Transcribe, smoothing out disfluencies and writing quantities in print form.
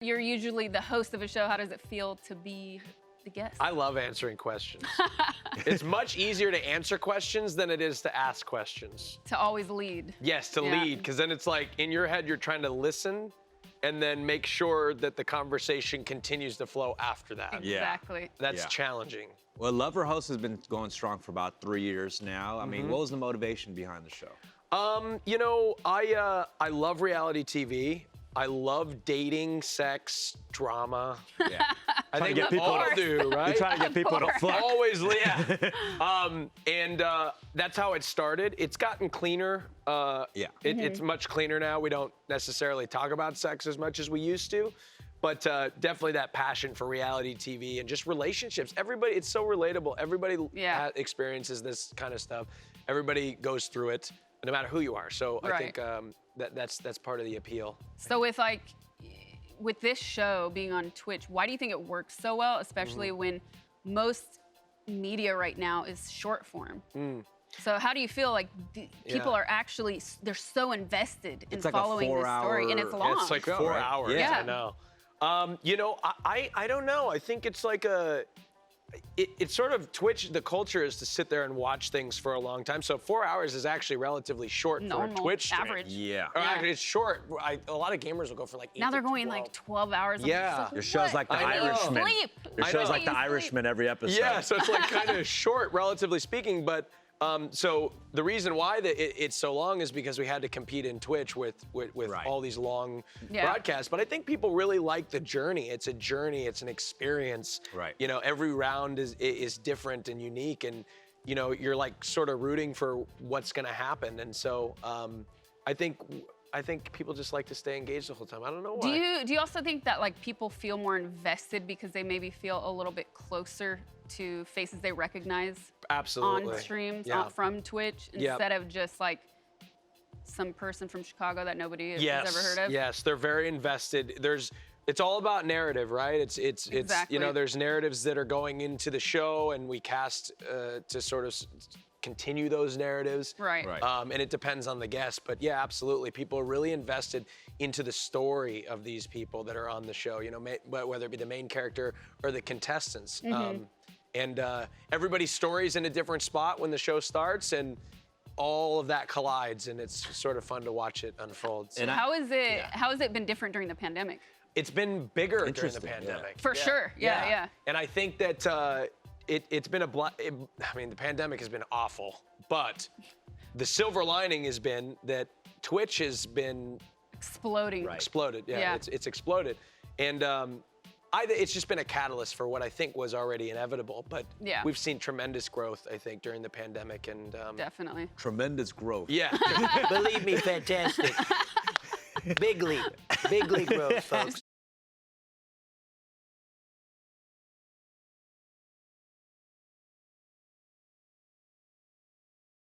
You're usually the host of a show. How does it feel to be the guest? I love answering questions. It's much easier to answer questions than it is to ask questions. To always lead. Yes, to lead, because then it's like in your head you're trying to listen and then make sure that the conversation continues to flow after that. Exactly. That's challenging. Well, Love or Host has been going strong for about 3 years now. I mean, what was the motivation behind the show? You know, I love reality TV. I love dating, sex, drama. Yeah. I think get we people all to- do, right? You're trying to get people to fuck. Always, yeah. And that's how it started. It's gotten cleaner. It's much cleaner now. We don't necessarily talk about sex as much as we used to, but definitely that passion for reality TV and just relationships. Everybody, it's so relatable. Everybody experiences this kind of stuff. Everybody goes through it, no matter who you are. So I think that's part of the appeal. So with this show being on Twitch, why do you think it works so well, especially when most media right now is short form? So how do you feel like people are actually, they're so invested in following this story, and it's long. It's like 4 hours, I know. You know, I don't know. I think it's like it's sort of Twitch, the culture is to sit there and watch things for a long time. So 4 hours is actually relatively short for a Twitch stream. Average. Yeah. Or actually, it's short. A lot of gamers will go for like 8 Now they're to going 12. like 12 hours. Yeah. Your show's like The Irishman. Sleep. Your show's like The Sleep. Irishman every episode. Yeah, so it's like kind of short, relatively speaking. But so the reason why it's so long is because we had to compete in Twitch with all these long broadcasts. But I think people really like the journey. It's a journey. It's an experience. Right. You know, every round is different and unique, and you know, you're like sort of rooting for what's going to happen. And so I think people just like to stay engaged the whole time. I don't know why. Do you also think that like people feel more invested because they maybe feel a little bit closer to faces they recognize Absolutely. on streams from Twitch Yep. instead of just like some person from Chicago that nobody has ever heard of? Yes, they're very invested. It's all about narrative, right? It's Exactly. you know, there's narratives that are going into the show, and we cast to sort of continue those narratives. Right. And it depends on the guest, but yeah, absolutely. People are really invested into the story of these people that are on the show, you know, whether it be the main character or the contestants. And everybody's story's in a different spot when the show starts, and all of that collides, and it's sort of fun to watch it unfold. So. And how has it been different during the pandemic? It's been bigger during the Interesting, pandemic. For sure, yeah. And I think that it's been I mean, the pandemic has been awful, but the silver lining has been that Twitch has been Exploding. exploded. Yeah. It's exploded, and it's just been a catalyst for what I think was already inevitable. But we've seen tremendous growth, I think, during the pandemic, and Definitely. Tremendous growth. yeah. Believe me, fantastic. Big leap growth, folks.